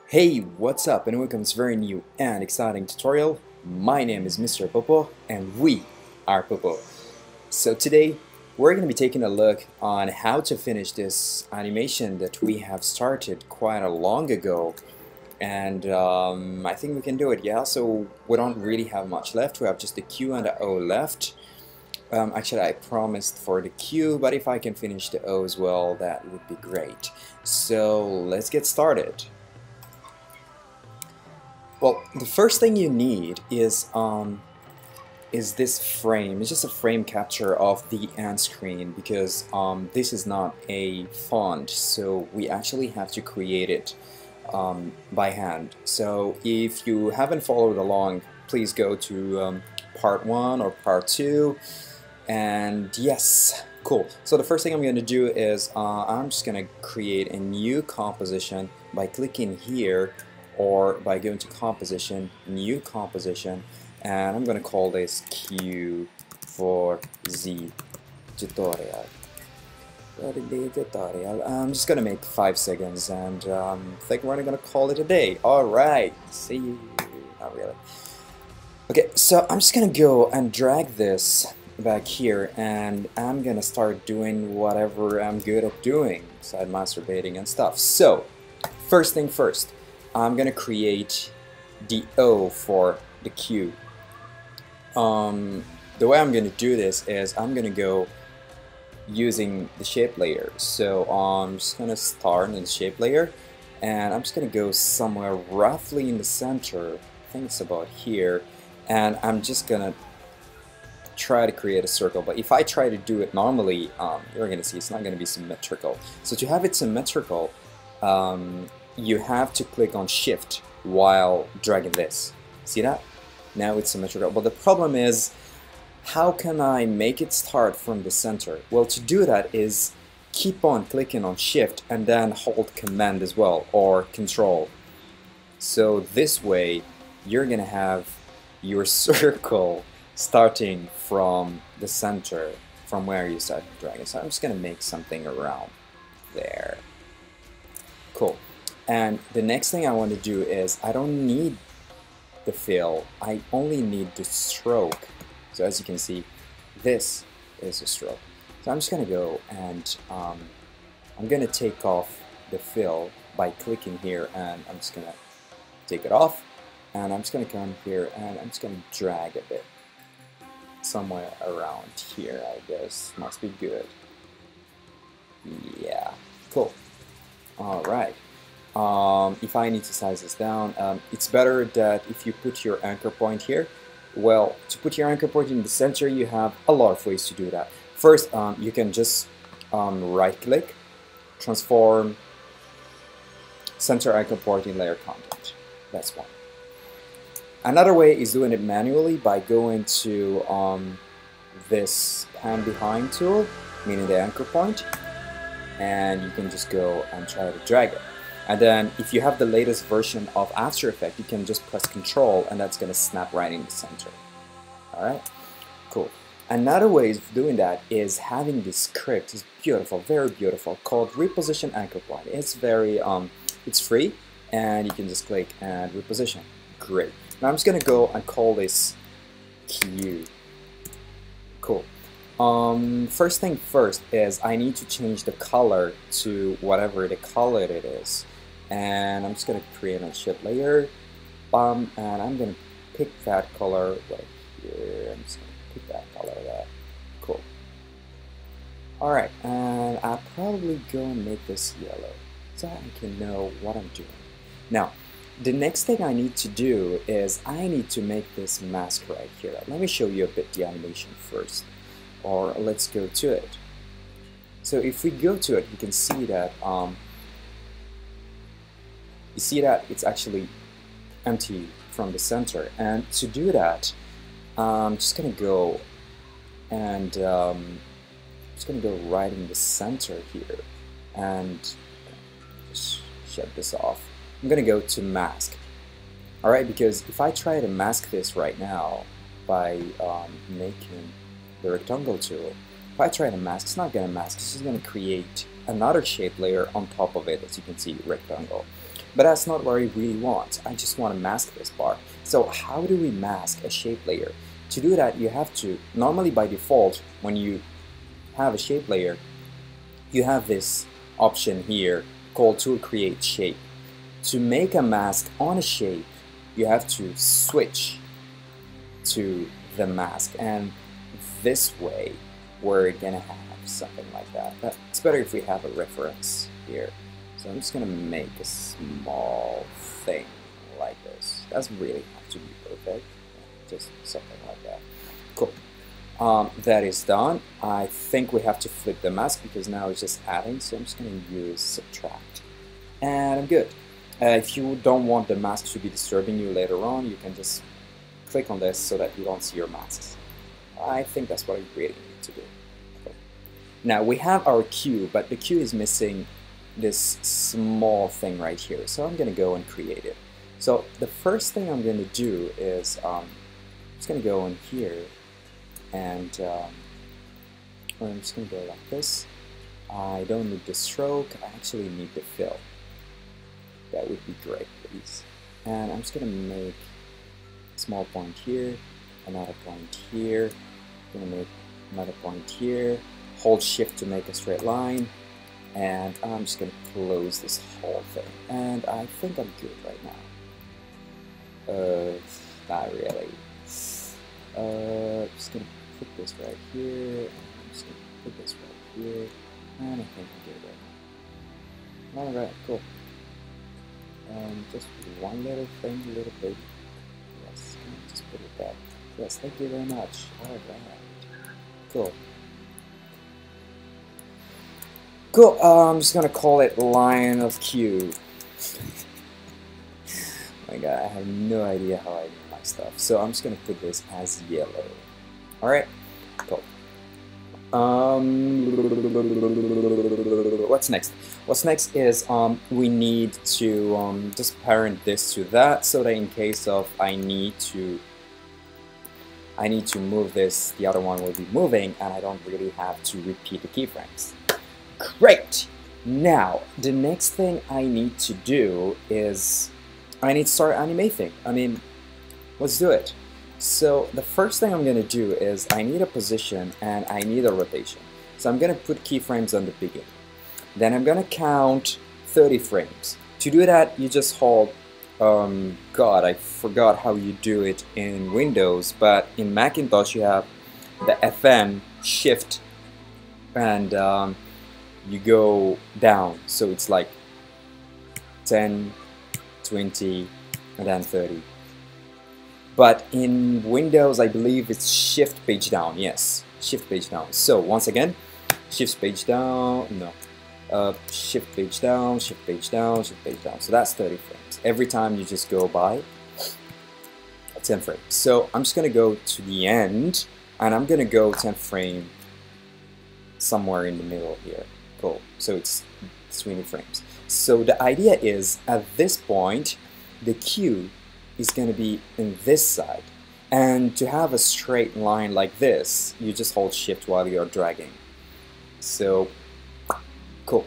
Hey, what's up and welcome to a very new and exciting tutorial. My name is Mr. Popo and we are Popo. So today we're going to be taking a look on how to finish this animation that we have started quite a long ago, and I think we can do it, yeah? So we don't really have much left. We have just the Q and the O left. Actually, I promised for the Q, but if I can finish the O as well, that would be great. So let's get started. Well, the first thing you need is this frame. It's just a frame capture of the end screen because this is not a font, so we actually have to create it by hand. So if you haven't followed along, please go to part 1 or part 2. And yes, cool. So the first thing I'm going to do is I'm just going to create a new composition by clicking here, or by going to composition, new composition, and I'm going to call this Q for the tutorial. I'm just going to make 5 seconds and I think we're going to call it a day. Alright, see you. Not really. Okay, so I'm just going to go and drag this back here and I'm going to start doing whatever I'm good at doing, besides masturbating and stuff. So, first thing first. I'm gonna create the O for the Q. The way I'm gonna do this is I'm gonna go using the shape layer. So I'm just gonna start in the shape layer and I'm just gonna go somewhere roughly in the center. I think it's about here, and I'm just gonna try to create a circle. But if I try to do it normally, you're gonna see it's not gonna be symmetrical. So to have it symmetrical, you have to click on Shift while dragging this. See that? Now it's symmetrical. But the problem is, how can I make it start from the center? Well, to do that is keep on clicking on Shift and then hold Command as well, or Control. So this way, you're gonna have your circle starting from the center, from where you start dragging. So I'm just gonna make something around there. Cool. And the next thing I want to do is, I don't need the fill, I only need the stroke. So as you can see, this is a stroke. So I'm just going to go and I'm going to take off the fill by clicking here, and I'm just going to take it off, and I'm just going to come here and I'm just going to drag a bit somewhere around here. I guess must be good. Yeah, cool. Alright. If I need to size this down, it's better that if you put your anchor point here. Well, to put your anchor point in the center, you have a lot of ways to do that. First, you can just right click, transform, center anchor point in layer content. That's one. Another way is doing it manually by going to this pan behind tool, meaning the anchor point, and you can just go and try to drag it. And then if you have the latest version of After Effects, you can just press Control and that's going to snap right in the center. Alright? Cool. Another way of doing that is having this script. It's beautiful, very beautiful, called Reposition Anchor Point. It's very, it's free, and you can just click and reposition. Great. Now I'm just going to go and call this Q. Cool. First thing first is I need to change the color to whatever the color it is. And I'm just going to create a shape layer, and I'm going to pick that color right here. I'm just going to pick that color there. Cool. Alright, and I'll probably go and make this yellow so I can know what I'm doing. Now, the next thing I need to do is I need to make this mask right here. Let me show you a bit the animation first, or let's go to it. So if we go to it, you can see that it's actually empty from the center. And to do that, I'm just gonna go and just gonna go right in the center here and just shut this off. I'm gonna go to mask. Alright, because if I try to mask this right now by making the rectangle tool, if I try to mask, it's not gonna mask, it's just gonna create another shape layer on top of it, as you can see, rectangle. But that's not what I really want. I just want to mask this part. So how do we mask a shape layer? To do that, you have to, normally by default, when you have a shape layer, you have this option here called Tool Create Shape. To make a mask on a shape, you have to switch to the mask, and this way we're gonna have something like that. But it's better if we have a reference here. So I'm just gonna make a small thing like this. Doesn't really have to be perfect, just something like that. Cool. That is done. I think we have to flip the mask because now it's just adding, so I'm just gonna use subtract. And I'm good. If you don't want the mask to be disturbing you later on, you can just click on this so that you don't see your masks. I think that's what I really need to do. Okay. Now we have our queue, but the queue is missing this small thing right here. So I'm going to go and create it. So the first thing I'm going to do is I'm just going to go in here and I'm just going to go like this. I don't need the stroke, I actually need the fill. That would be great, please. And I'm just going to make a small point here, another point here, I'm going to make another point here, hold shift to make a straight line, and I'm just going to close this whole thing. And I think I'm good right now. Not really. I'm just going to put this right here, and I'm just going to put this right here, and I think I'm good right now. Alright, cool. Just one little thing, a little bit. Yes, just put it back. Yes, thank you very much. Alright. Cool. Cool, I'm just gonna call it line of Q. My god, I have no idea how I do my stuff. So I'm just gonna put this as yellow. Alright, cool. What's next? What's next is we need to just parent this to that, so that in case of I need to move this, the other one will be moving, and I don't really have to repeat the keyframes. Great! Now, the next thing I need to do is I need to start animating. I mean, let's do it. So the first thing I'm going to do is I need a position and I need a rotation. So I'm going to put keyframes on the beginning. Then I'm going to count 30 frames. To do that, you just hold, God, I forgot how you do it in Windows, but in Macintosh you have the FN, Shift, and you go down. So it's like 10, 20, and then 30. But in Windows, I believe it's Shift page down. Yes, Shift page down. So once again, Shift page down. No, Shift page down, Shift page down, Shift page down. So that's 30 frames. Every time you just go by 10 frames. So I'm just gonna go to the end, and I'm gonna go 10 frame somewhere in the middle here. Cool. So it's 20 frames. So the idea is at this point, the Q is going to be in this side, and to have a straight line like this, you just hold shift while you're dragging. So cool,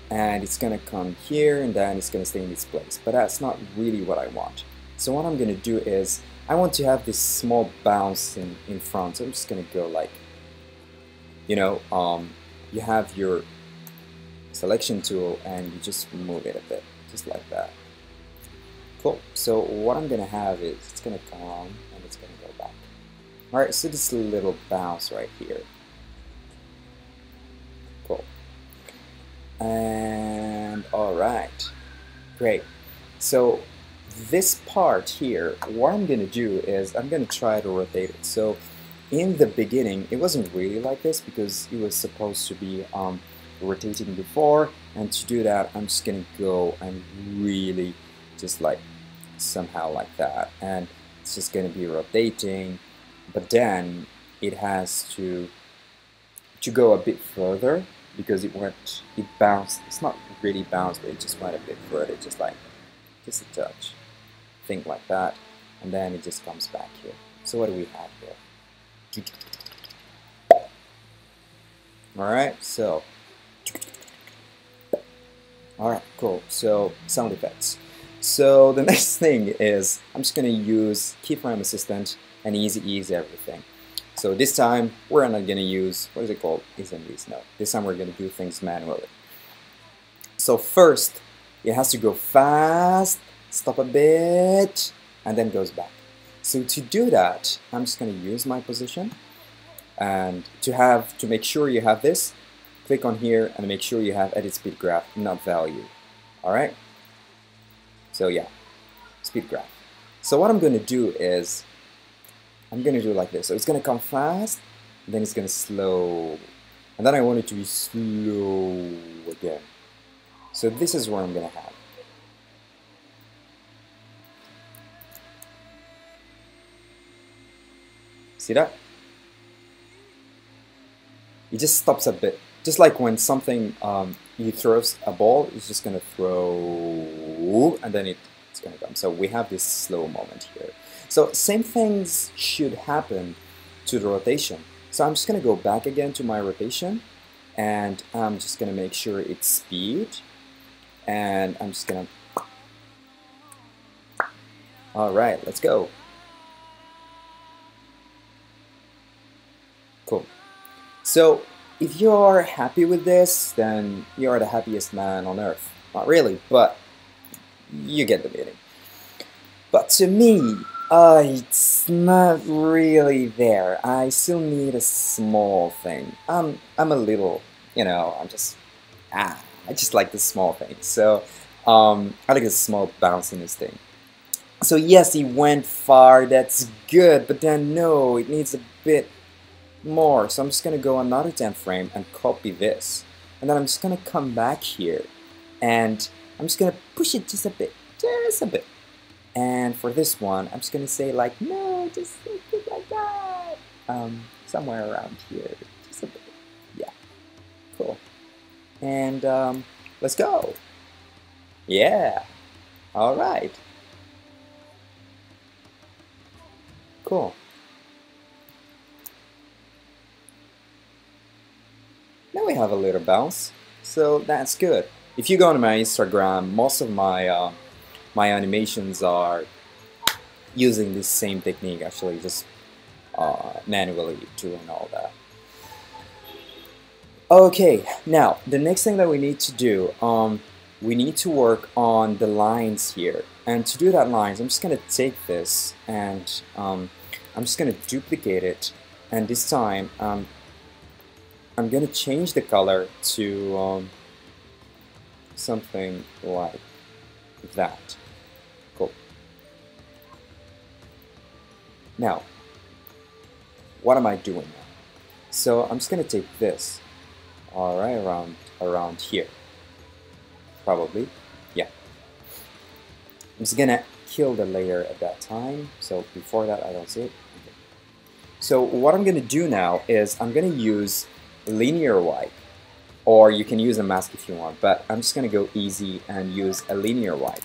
and it's going to come here and then it's going to stay in this place, but that's not really what I want. So what I'm going to do is I want to have this small bounce in front. So I'm just going to go like, you know, you have your selection tool and you just move it a bit, just like that. Cool. So what I'm gonna have is it's gonna come on and it's gonna go back. Alright, so this little bounce right here. Cool. And alright. Great. So this part here, what I'm gonna do is I'm gonna try to rotate it. So in the beginning it wasn't really like this because it was supposed to be rotating before, and to do that I'm just gonna go and really just like somehow like that, and it's just going to be rotating, but then it has to go a bit further because it bounced. It's not really bounced, but it just went a bit further, just a touch, thing like that, and then it just comes back here. So what do we have here? Alright, so Alright, cool. So, sound effects. So the next thing is I'm just going to use keyframe assistant and easy ease everything. So this time we're not going to use, what is it called? Isn't this? No. This time we're going to do things manually. So first, it has to go fast, stop a bit, and then goes back. So to do that, I'm just going to use my position, and to make sure you have this, click on here and make sure you have edit speed graph, not value. Alright? So yeah, speed graph. So what I'm going to do is, I'm going to do it like this. So it's going to come fast, then it's going to slow, and then I want it to be slow again. So this is where I'm going to have. See that? It just stops a bit. Just like when something, you throw a ball, it's just going to throw, and then it's going to come. So we have this slow moment here. So same things should happen to the rotation. So I'm just going to go back again to my rotation, and I'm just going to make sure it's speed, and I'm just going to... Alright, let's go. Cool. So if you're happy with this, then you're the happiest man on earth. Not really, but you get the meaning. But to me, it's not really there. I still need a small thing. I'm a little, you know, I just like the small things. So I like a small bounciness thing. So yes, he went far, that's good, but then no, it needs a bit more. So I'm just going to go another 10 frame and copy this. And then I'm just going to come back here and I'm just going to push it just a bit. And for this one, I'm just going to say like, no, just make it like that. Somewhere around here, just a bit. Yeah, cool. And let's go. Yeah, all right. Cool. Now we have a little bounce, so that's good. If you go on my Instagram, most of my my animations are using this same technique, actually, just manually doing all that. Okay, now the next thing that we need to do, we need to work on the lines here. And to do that lines, I'm just going to take this and I'm just going to duplicate it, and this time I'm going to change the color to something like that. Cool. Now, what am I doing now? So I'm just going to take this, alright, around here. Probably, yeah. I'm just going to kill the layer at that time, so before that I don't see it. Okay. So what I'm going to do now is I'm going to use linear wipe, or you can use a mask if you want, but I'm just going to go easy and use a linear wipe.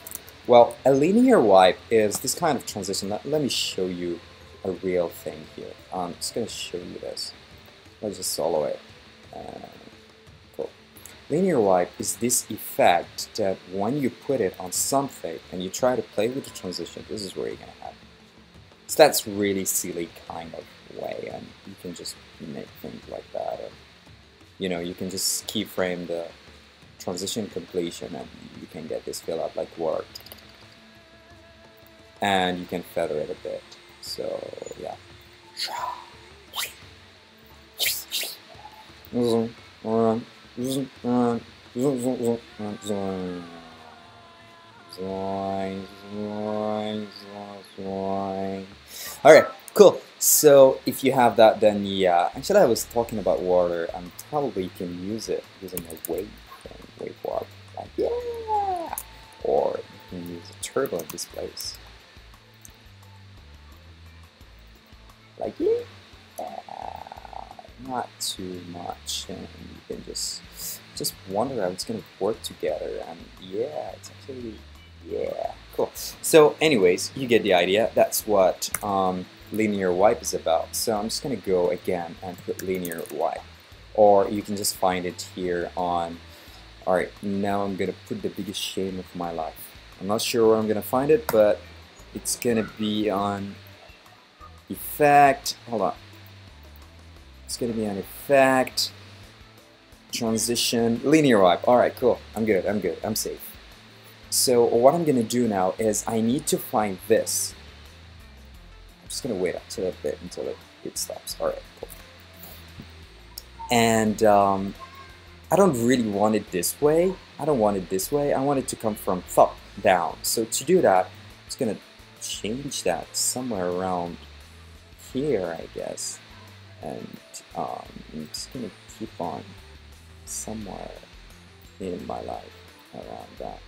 Well, a linear wipe is this kind of transition. Let me show you a real thing here. I'm just going to show you this. Let's just solo it. Cool. Linear wipe is this effect that when you put it on something and you try to play with the transition, this is where you're going to have it. So that's really silly kind of way, and you can just make things like that. Or, you know, you can just keyframe the transition completion and you can get this fill out like Word. And you can feather it a bit. So, yeah. Alright, cool. So if you have that, then yeah. Actually, I was talking about water, and probably you can use it using a wave warp. Like, yeah! Or you can use a turbo in this place. Like, yeah! Not too much, and you can just wonder how it's gonna work together, and yeah, it's actually, yeah, cool. So anyways, you get the idea. That's what linear wipe is about. So I'm just gonna go again and put linear wipe, or you can just find it here on Alright, now I'm gonna put the biggest shame of my life. I'm not sure where I'm gonna find it, but it's gonna be on effect. Hold on. It's gonna be on effect, transition, linear wipe. Alright, cool. I'm good, I'm safe. So what I'm gonna do now is I need to find this. I'm just gonna wait until a bit until it stops. Alright, cool. And I don't really want it this way. I don't want it this way. I want it to come from top down. So to do that, I'm just gonna change that somewhere around here, I guess. And I'm just gonna keep on somewhere in my life around that.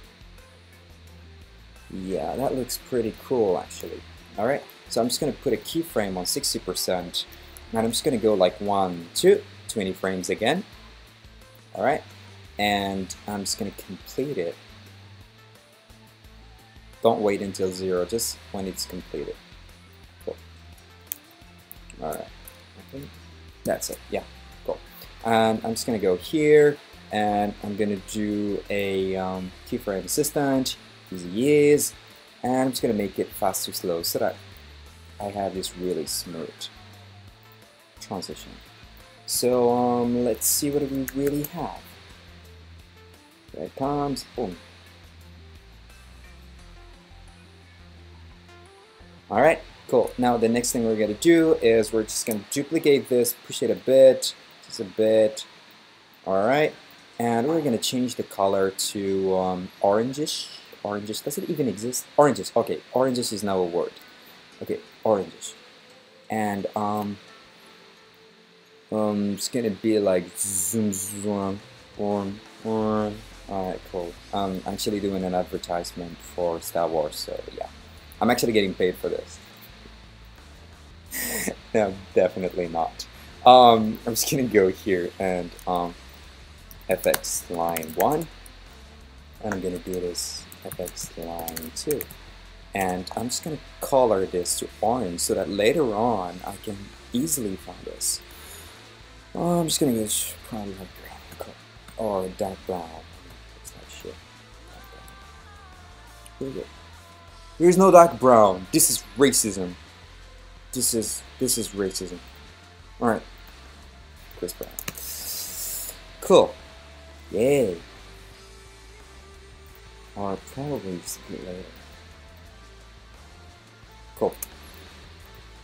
Yeah, that looks pretty cool actually. Alright, so I'm just gonna put a keyframe on 60%, and I'm just gonna go like 1, 2, 20 frames again. Alright, and I'm just going to complete it. Don't wait until 0, just when it's completed. Cool. Alright, I think that's it. Yeah, cool. And I'm just going to go here, and I'm going to do a keyframe assistant, easy ease, and I'm just going to make it fast to slow so that I have this really smooth transition. So let's see what we really have. There it comes. Boom. Alright, cool. Now the next thing we're going to do is we're just going to duplicate this, push it a bit, just a bit. Alright, and we're going to change the color to orangish. Orangish, does it even exist? Orangish, okay, orangish is now a word. Okay, orangish. And it's gonna be like zoom zoom alright, cool. I'm actually doing an advertisement for Star Wars, so yeah. I'm actually getting paid for this. No, definitely not. I'm just gonna go here and FX line 1, and I'm gonna do this FX line 2. And I'm just gonna color this to orange so that later on I can easily find this. I'm just gonna use probably like brown or dark brown. It's like shit. Here we go. There's no dark brown. This is racism. This is racism. Alright. Chris Brown. Cool. Yay. Or probably just a bit later. Cool.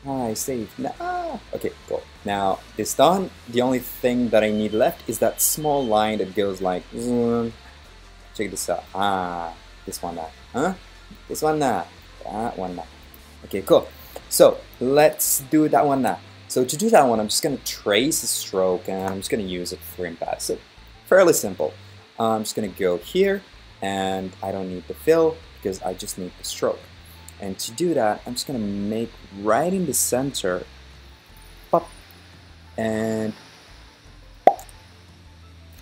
I saved. Nah. Okay, cool. Now it's done. The only thing that I need left is that small line that goes like. Check this out. Ah, this one now. Huh? This one now. That one now. Okay, cool. So let's do that one now. So to do that one, I'm just gonna trace a stroke and I'm just gonna use a frame pad. So fairly simple. I'm just gonna go here, and I don't need the fill because I just need the stroke. And to do that, I'm just gonna make right in the center, pop, and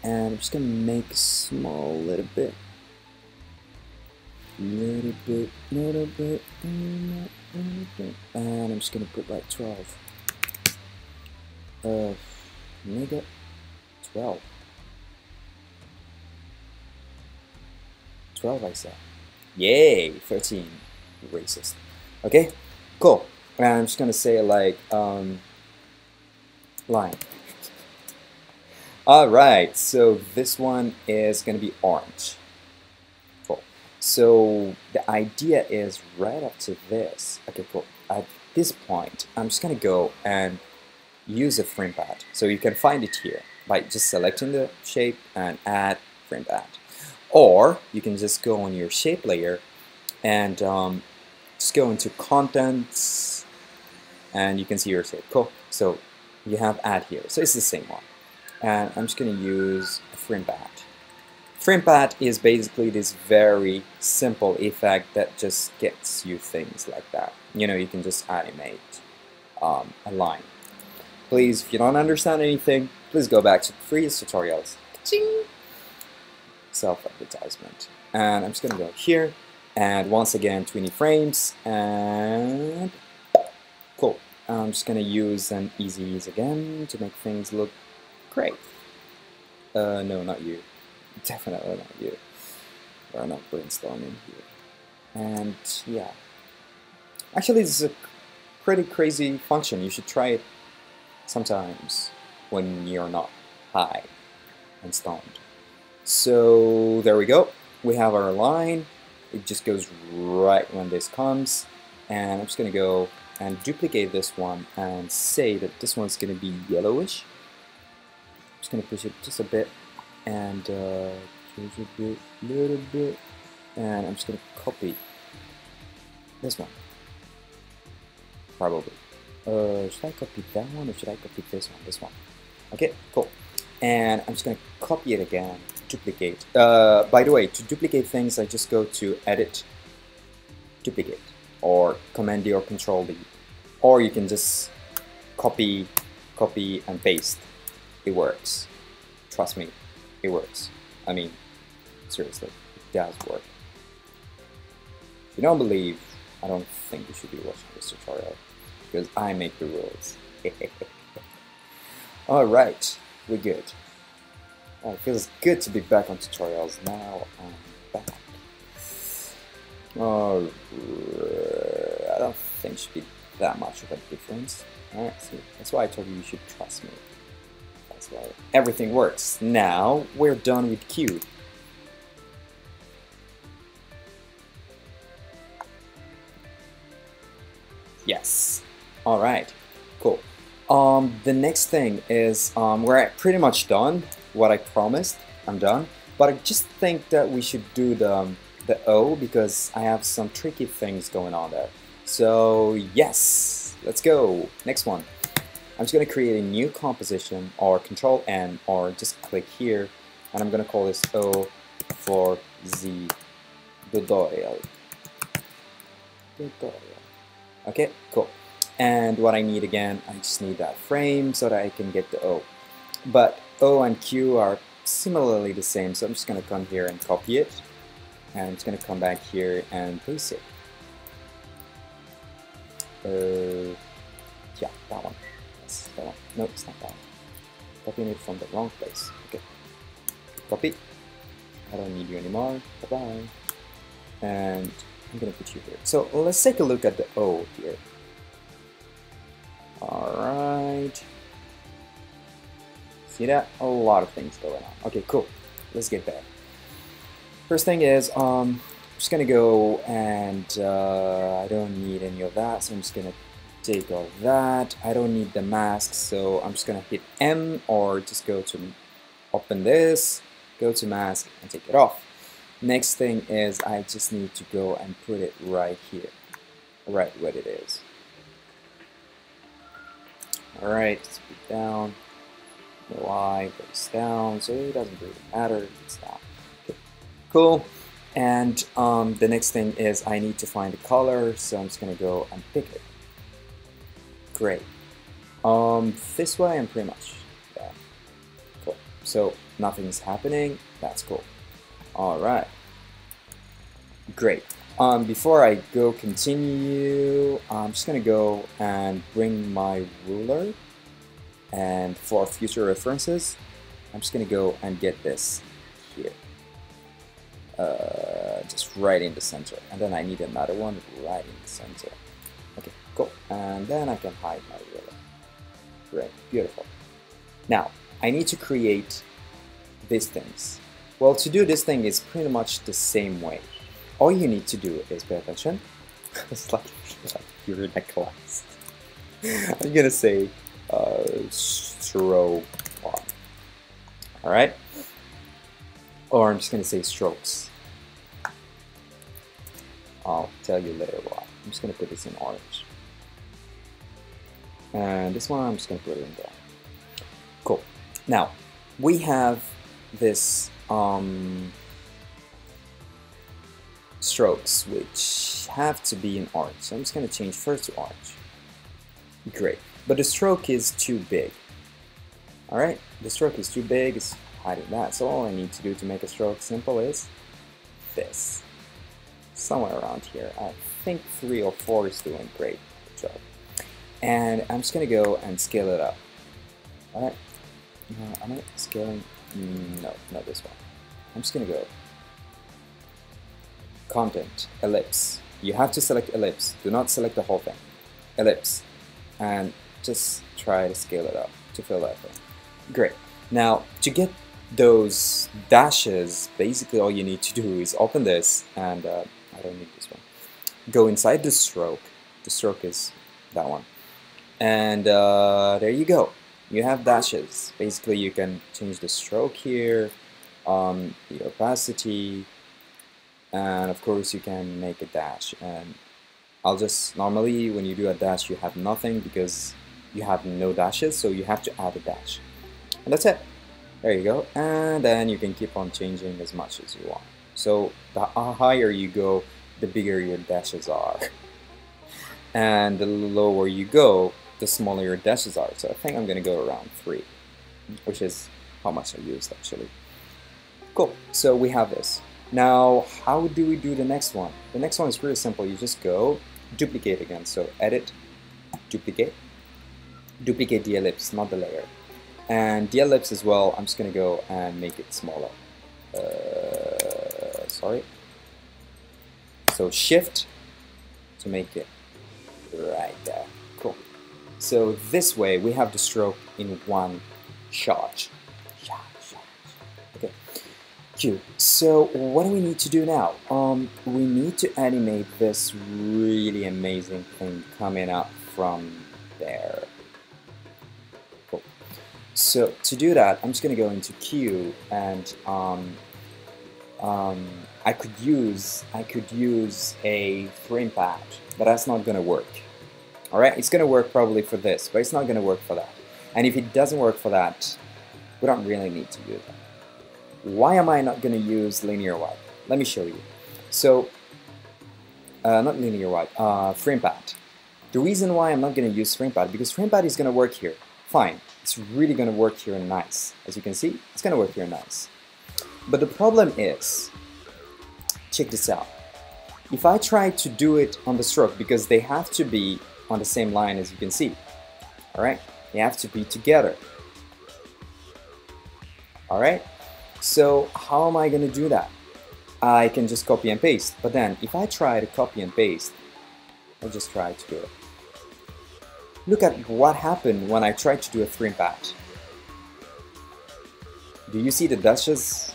I'm just gonna make a small little bit, and I'm just gonna put like 12. Mega 12. 12 I said. Yay, 13. Racist. Okay, cool. And I'm just gonna say like line. Alright, so this one is gonna be orange. Cool. So the idea is right up to this. Okay, cool. At this point, I'm just gonna go and use a frame pad. So you can find it here by just selecting the shape and add frame pad. Or you can just go on your shape layer and just go into contents, and you can see your shape. Cool. So you have add here. So it's the same one. And I'm just going to use a frame pad. Frame pad is basically this very simple effect that just gets you things like that. You know, you can just animate a line. Please, if you don't understand anything, please go back to previous tutorials. Self-advertisement. And I'm just going to go here. And once again, 20 frames, and cool. I'm just gonna use an easy ease again to make things look great. No, not you. definitely not you. We're not brainstorming here. And yeah, actually this is a pretty crazy function. You should try it sometimes when you're not high and stoned. So there we go. We have our line. It just goes right when this comes, and I'm just gonna go and duplicate this one and say that this one's gonna be yellowish. I'm just gonna push it just a bit and change it a bit, little bit, and I'm just gonna copy this one. Probably. Should I copy that one or should I copy this one? This one. Okay, cool. And I'm just gonna copy it again. Duplicate. By the way, to duplicate things, I just go to Edit, Duplicate, or Command D or Control D, or you can just copy and paste. It works. Trust me, it works. I mean, seriously, it does work. If you don't believe, I don't think you should be watching this tutorial because I make the rules. All right, we're good. Oh, it feels good to be back on tutorials. Now I'm back. Oh, I don't think it should be that much of a difference. Alright, so that's why I told you should trust me. That's why everything works. Now we're done with Q. Yes. Alright, cool. The next thing is we're pretty much done. What I promised, I'm done. But I just think that we should do the O because I have some tricky things going on there. So yes, let's go. Next one. I'm just going to create a new composition or Control N or just click here and I'm going to call this O for the tutorial. Okay, cool. And what I need again, I just need that frame so that I can get the O. But O and Q are similarly the same, so I'm just going to come here and copy it. And I'm just going to come back here and paste it. Yeah, that one. Yes, that one. No, it's not that one. Copying it from the wrong place. Okay. Copy. I don't need you anymore. Bye-bye. And I'm going to put you here. So let's take a look at the O here. Alright. See that? A lot of things going on. Okay, cool. Let's get there. First thing is, I'm just gonna go and I don't need any of that, so I'm just gonna take all that. I don't need the mask, so I'm just gonna hit M or just go to open this, go to mask and take it off. Next thing is I just need to go and put it right here, right where it is. Alright, speed down. No Y goes down, so it doesn't really matter. It's down. Okay. Cool. And the next thing is I need to find the color, so I'm just gonna go and pick it. Great. This way I'm pretty much done. Cool. So nothing's happening. That's cool. All right. Great. Before I go continue, I'm just gonna go and bring my ruler, and for future references, I'm just gonna go and get this here, just right in the center, and then I need another one right in the center. Okay, cool, and then I can hide my ruler. Great, beautiful. Now I need to create these things. Well, to do this thing is pretty much the same way. All you need to do is pay attention. It's like you're in a class. I'm gonna say stroke one. Alright? Or I'm just gonna say strokes. I'll tell you later why. I'm just gonna put this in orange. And this one I'm just gonna put it in brown. Cool. Now, we have this strokes which have to be in orange, so I'm just going to change first to orange. Great, but the stroke is too big. Alright, the stroke is too big, it's hiding that, so all I need to do to make a stroke simple is this. Somewhere around here. I think 3 or 4 is doing great. Good job. And I'm just going to go and scale it up. Alright, am I scaling? No, not this one. I'm just gonna go content, ellipse. You have to select ellipse. Do not select the whole thing. Ellipse. And just try to scale it up to fill that thing. Great. Now, to get those dashes, basically all you need to do is open this, and I don't need this one. Go inside the stroke. The stroke is that one. And there you go. You have dashes. Basically, you can change the stroke here, the opacity, and of course you can make a dash. And I'll just, normally when you do a dash you have nothing because you have no dashes, so you have to add a dash. And that's it. There you go. And then you can keep on changing as much as you want. So the higher you go, the bigger your dashes are. And the lower you go, the smaller your dashes are. So I think I'm going to go around 3, which is how much I used actually. Cool. So we have this. Now, how do we do the next one? The next one is really simple. You just go duplicate again. So edit, duplicate. Duplicate the ellipse, not the layer. And the ellipse as well, I'm just going to go and make it smaller. Sorry. So shift to make it right there. Cool. So this way we have the stroke in one shot. Okay. Cute. So what do we need to do now? We need to animate this really amazing thing coming up from there. Cool. So to do that, I'm just going to go into Q, and I could use a frame pad, but that's not going to work. All right, it's going to work probably for this, but it's not going to work for that. And if it doesn't work for that, we don't really need to do that. Why am I not going to use linear wipe? Let me show you. So, not linear wipe, frame pad. The reason why I'm not going to use frame pad, because frame pad is going to work here. Fine, it's really going to work here nice. As you can see, it's going to work here nice. But the problem is, check this out. If I try to do it on the stroke, because they have to be on the same line as you can see, alright? They have to be together. Alright? So how am I going to do that? I can just copy and paste, but then if I try to copy and paste, I'll just try to do it. Look at what happened when I tried to do a frame pad. Do you see the dashes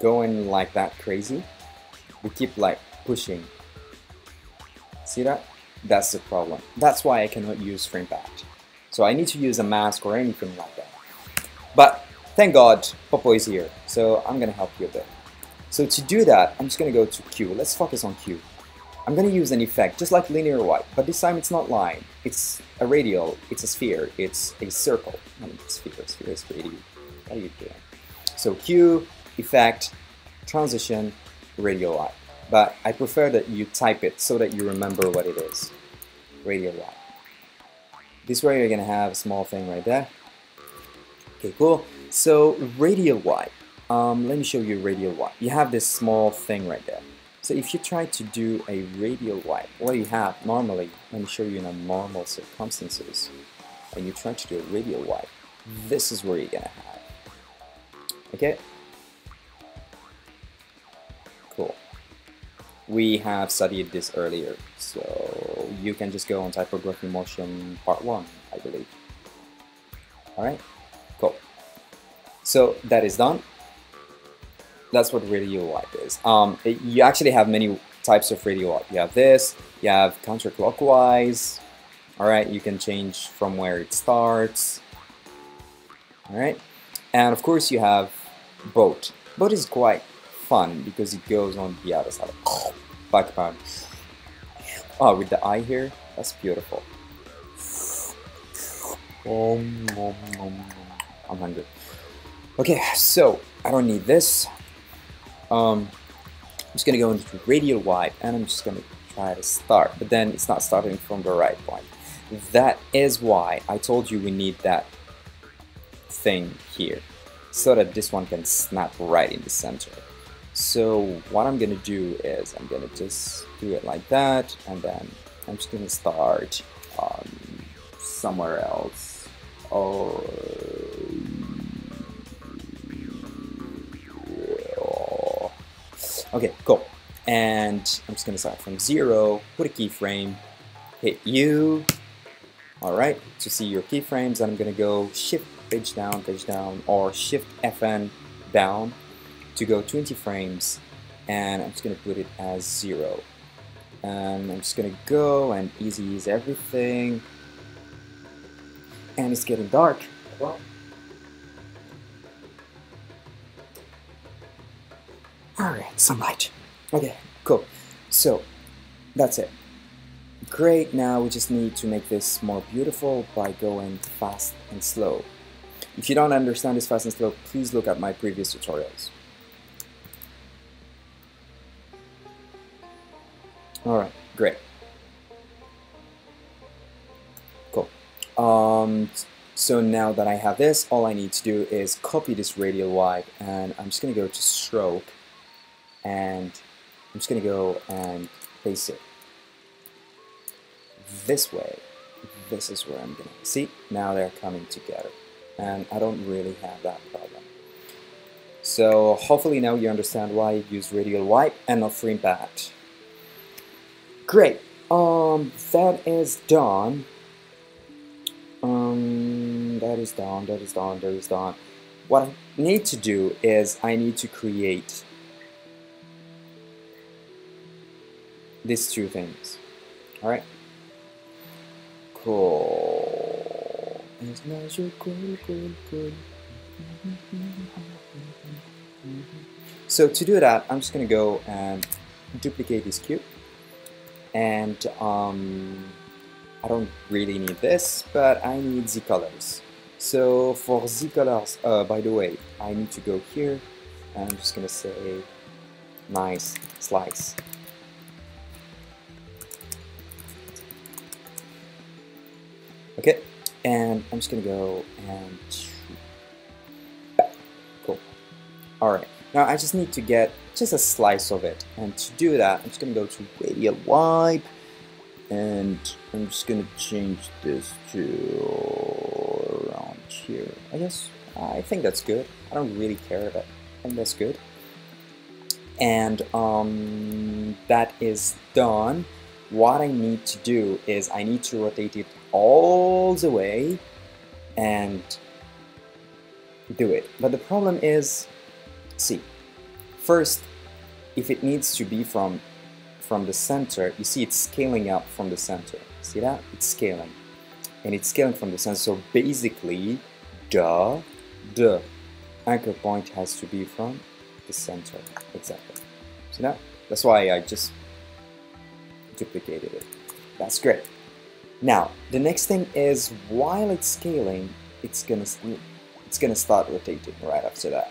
going like that crazy? We keep like pushing. See that? That's the problem. That's why I cannot use frame pad. So I need to use a mask or anything like that. But thank God Popo is here, so I'm gonna help you a bit. So to do that, I'm just gonna go to Q. Let's focus on Q. I'm gonna use an effect just like linear wipe, but this time it's not line. It's a radial, it's a sphere, it's a circle. I mean, sphere is radial. What are you doing? So Q, effect, transition, radial wipe. But I prefer that you type it so that you remember what it is. Radial wipe. This way you're gonna have a small thing right there. Okay, cool. So radial wipe. Let me show you radial wipe. You have this small thing right there. So if you try to do a radial wipe, what you have normally, let me show you in a normal circumstances, and you try to do a radial wipe, this is where you're gonna have. Okay? Cool. We have studied this earlier, so you can just go on Typography Motion Part 1, I believe. Alright? Cool. So that is done. That's what radial wipe is. You actually have many types of radial wipe. You have this, you have counterclockwise. Alright, you can change from where it starts. Alright, and of course you have boat. Boat is quite fun because it goes on the other side. Background. Oh, with the eye here, that's beautiful. I'm hungry. Okay, so I don't need this. I'm just gonna go into radial wipe, and I'm just gonna try to start, but then it's not starting from the right point. That is why I told you we need that thing here, so that this one can snap right in the center. So what I'm gonna do is I'm gonna just do it like that, and then I'm just gonna start somewhere else. Or Okay, cool. And I'm just gonna start from 0, put a keyframe, hit U, alright, to see your keyframes, and I'm gonna go Shift page down, or Shift FN down to go 20 frames, and I'm just gonna put it as 0. And I'm just gonna go and ease everything, and it's getting dark. Well, alright, sunlight. Okay, cool. So that's it. Great, now we just need to make this more beautiful by going fast and slow. If you don't understand this fast and slow, please look at my previous tutorials. Alright, great. Cool. So now that I have this, all I need to do is copy this radial wipe, and I'm just going to go to stroke, and I'm just going to go and place it this way. This is where I'm going to see. Now they're coming together, and I don't really have that problem. So hopefully now you understand why I use radial wipe and not free impact. Great. That is done. That is done. What I need to do is I need to create these two things. Alright? Cool. So to do that, I'm just going to go and duplicate this cube. And I don't really need this, but I need Z colors. So for Z colors, by the way, I need to go here, and I'm just going to say nice slice. Okay, and I'm just going to go and cool. Alright, now I just need to get just a slice of it, and to do that, I'm just going to go to Radial Wipe, and I'm just going to change this to around here. I think that's good. I don't really care, but I think that's good. And that is done. What I need to do is I need to rotate it all the way and do it. But the problem is, see, first, if it needs to be from the center, you see it's scaling up from the center. See that? It's scaling. And it's scaling from the center. So basically, the anchor point has to be from the center. Exactly. See that? That's why I just duplicated it. That's great. Now, the next thing is, while it's scaling, it's gonna start rotating right after that.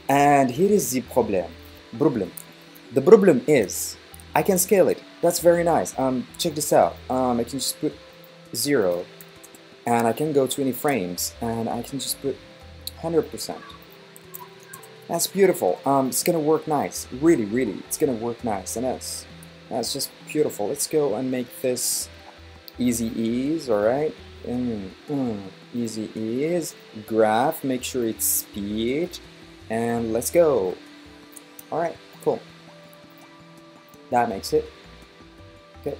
And here is the problem. The problem is, I can scale it. That's very nice. Check this out. I can just put 0, and I can go 20 frames, and I can just put 100%. That's beautiful. It's gonna work nice. Really, it's gonna work nice, and that's just beautiful. Let's go and make this easy ease. All right. Easy ease. Graph. Make sure it's speed, and let's go. All right. Cool. That makes it. Okay.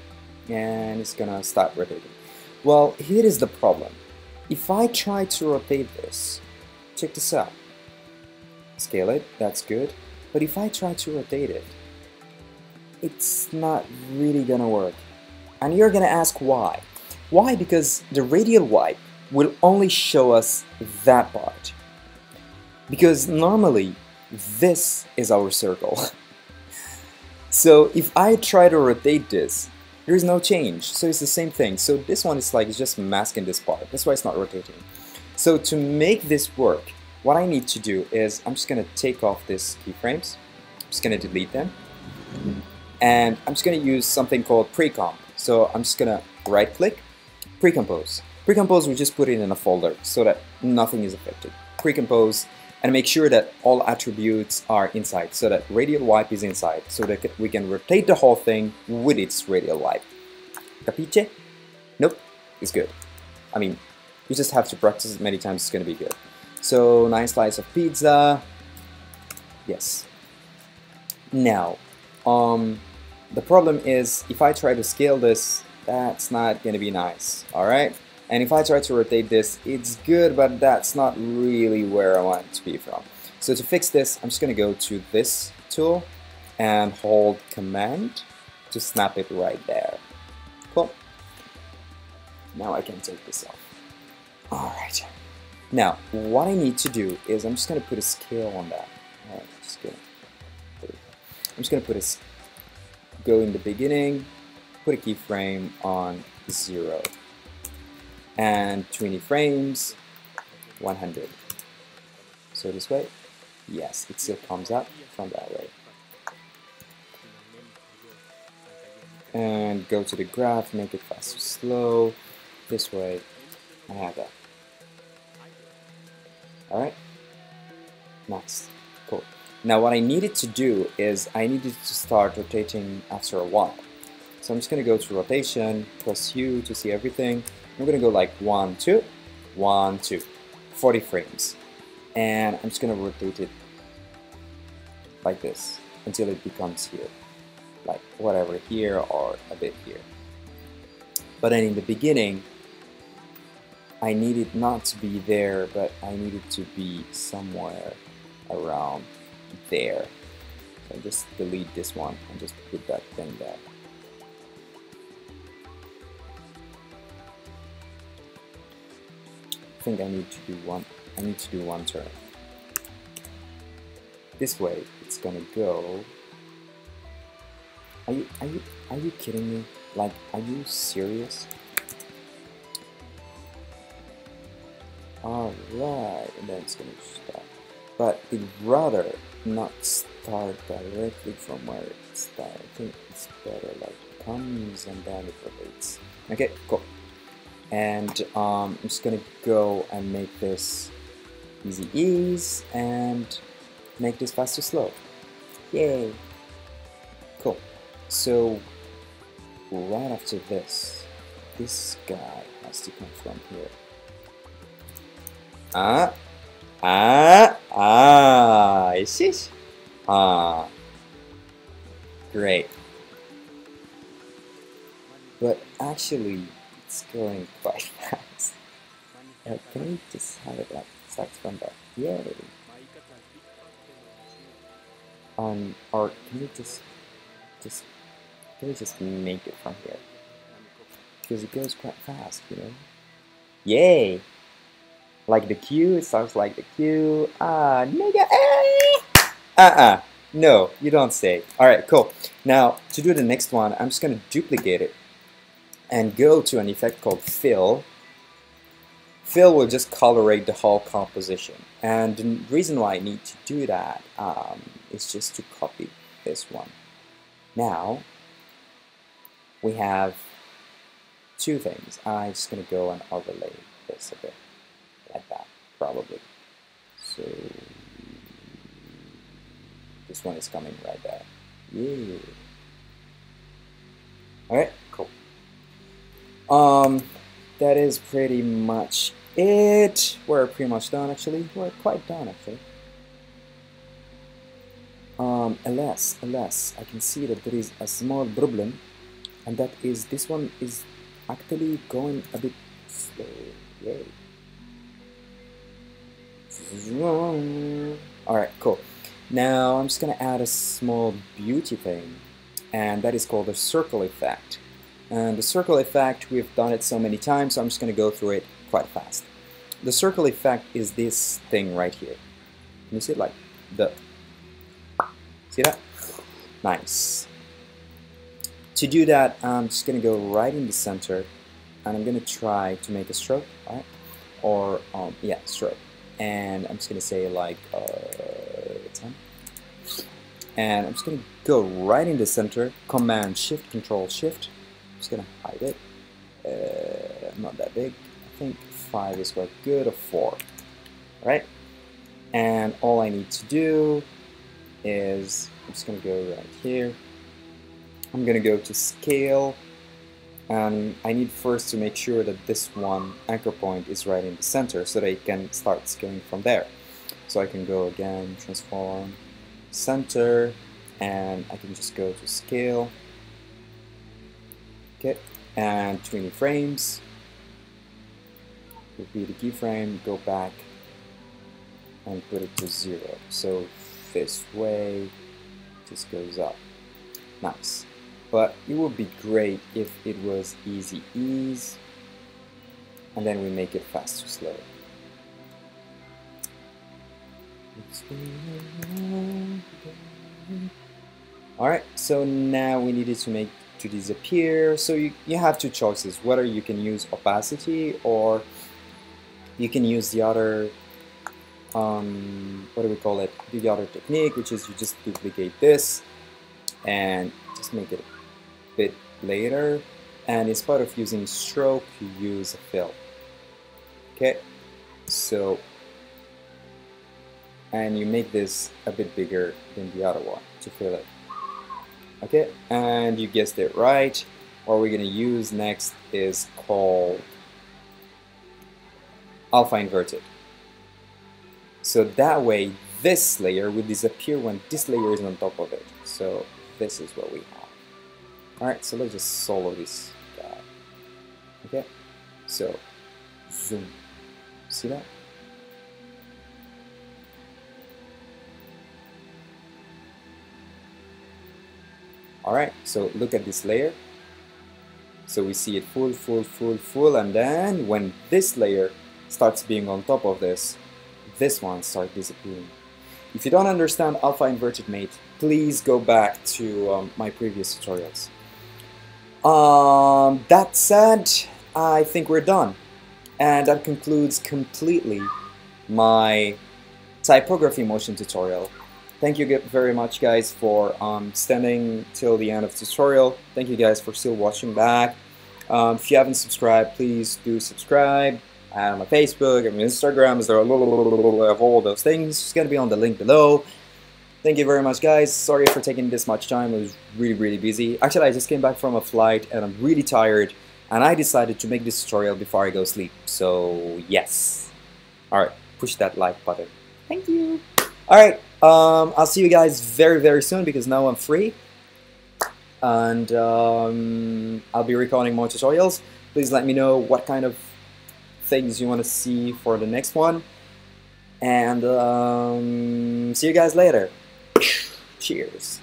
And it's gonna start rotating. Well, here is the problem. If I try to rotate this, check this out. Scale it, that's good. But if I try to rotate it, it's not really gonna work. And you're gonna ask why. Why? Because the radial wipe will only show us that part. Because normally, this is our circle. So if I try to rotate this, there's no change. So it's the same thing. So this one is like, it's just masking this part. That's why it's not rotating. So to make this work, what I need to do is I'm just going to take off these keyframes. I'm just going to delete them. And I'm just going to use something called pre-comp. So I'm just going to right click, pre-compose. Pre-compose, we just put it in a folder so that nothing is affected. Pre-compose, and make sure that all attributes are inside, so that radial wipe is inside, so that we can rotate the whole thing with its radial wipe. Capiche? Nope, it's good. I mean, you just have to practice it many times, it's going to be good. So, nice slice of pizza. Yes. Now, the problem is if I try to scale this, that's not going to be nice, alright? And if I try to rotate this, it's good, but that's not really where I want it to be from. So to fix this, I'm just going to go to this tool and hold Command to snap it right there. Cool. Now I can take this off. Alright. Now, what I need to do is I'm just going to put a scale on that. Alright, I'm just going to put a go in the beginning, put a keyframe on 0. And 20 frames, 100. So this way, yes, it still comes up from that way. And go to the graph, make it fast or slow. This way, I have that. Alright, next, cool. Now what I needed to do is I needed to start rotating after a while. So I'm just going to go to rotation, press U to see everything. I'm going to go like 1, 2, 1, 2, 40 frames. And I'm just going to rotate it like this until it becomes here. Like whatever here or a bit here. But then in the beginning, I needed not to be there, but I needed to be somewhere around there. So just delete this one and just put that thing there. I think I need to do one turn. This way it's gonna go. Are you kidding me? Like, are you serious? Alright, and then it's gonna stop. But it'd rather not start directly from where it started. I think it's better like it comes and then it rotates. Okay, cool. And I'm just gonna go and make this easy ease and make this fast or slow. Yay! Cool. So right after this guy has to come from here. Is great. But actually, it's going quite fast. Can we just have it like start from there? Yay! Or can we just make it from here? Because it goes quite fast, you know? Yay! Like the Q, it starts like the Q. Nigga, no, you don't say. Alright, cool. Now, to do the next one, I'm just gonna duplicate it and go to an effect called Fill. Fill will just colorate the whole composition. And the reason why I need to do that is just to copy this one. Now, we have two things. I'm just gonna go and overlay this a bit. Like that, probably. So this one is coming right there. Yeah. Alright, cool. That is pretty much it. We're pretty much done actually. We're quite done actually. Alas, I can see that there is a small problem, and that is this one is actually going a bit slow. Yay. Alright, cool. Now I'm just gonna add a small beauty thing, and that is called the circle effect. And the circle effect, we've done it so many times, so I'm just gonna go through it quite fast. The circle effect is this thing right here. Can you see it? Like the... See that? Nice. To do that, I'm just gonna go right in the center, and I'm gonna try to make a stroke, alright? Or, yeah, stroke. And I'm just gonna say like 10. And I'm just gonna go right in the center, Command Shift, Control Shift. I'm just gonna hide it. Not that big. I think 5 is quite good, or 4. Right? And all I need to do is I'm just gonna go right here. I'm gonna go to Scale. And I need first to make sure that this one anchor point is right in the center so that it can start scaling from there. So I can go again, transform, center, and I can just go to scale, okay, and 20 frames, repeat the keyframe, go back and put it to 0, so this way just goes up. Nice. But it would be great if it was easy ease, and then we make it fast to slow. Alright, so now we needed to make to disappear. So you have two choices, whether you can use opacity or you can use the other what do we call it? The other technique, which is you just duplicate this and just make it a bit later, and instead of using stroke you use a fill. Okay, so and you make this a bit bigger than the other one to fill it. Okay, and you guessed it right. What we're going to use next is called alpha inverted. So that way this layer will disappear when this layer is on top of it. So this is what we have. Alright, so let's just solo this guy. Okay, so zoom. See that? Alright, so look at this layer. So we see it full, full, full, full, and then when this layer starts being on top of this one starts disappearing. If you don't understand alpha inverted mate, please go back to my previous tutorials. That said, I think we're done. And that concludes completely my typography motion tutorial. Thank you very much guys for standing till the end of the tutorial. Thank you guys for still watching back. If you haven't subscribed, please do subscribe. I have my Facebook and my Instagram, there are of all those things. It's going to be on the link below. Thank you very much guys. Sorry for taking this much time. It was really busy. Actually, I just came back from a flight and I'm really tired. And I decided to make this tutorial before I go sleep. So yes. Alright, push that like button. Thank you. Alright, I'll see you guys very soon because now I'm free. And I'll be recording more tutorials. Please let me know what kind of things you want to see for the next one. And see you guys later. Cheers.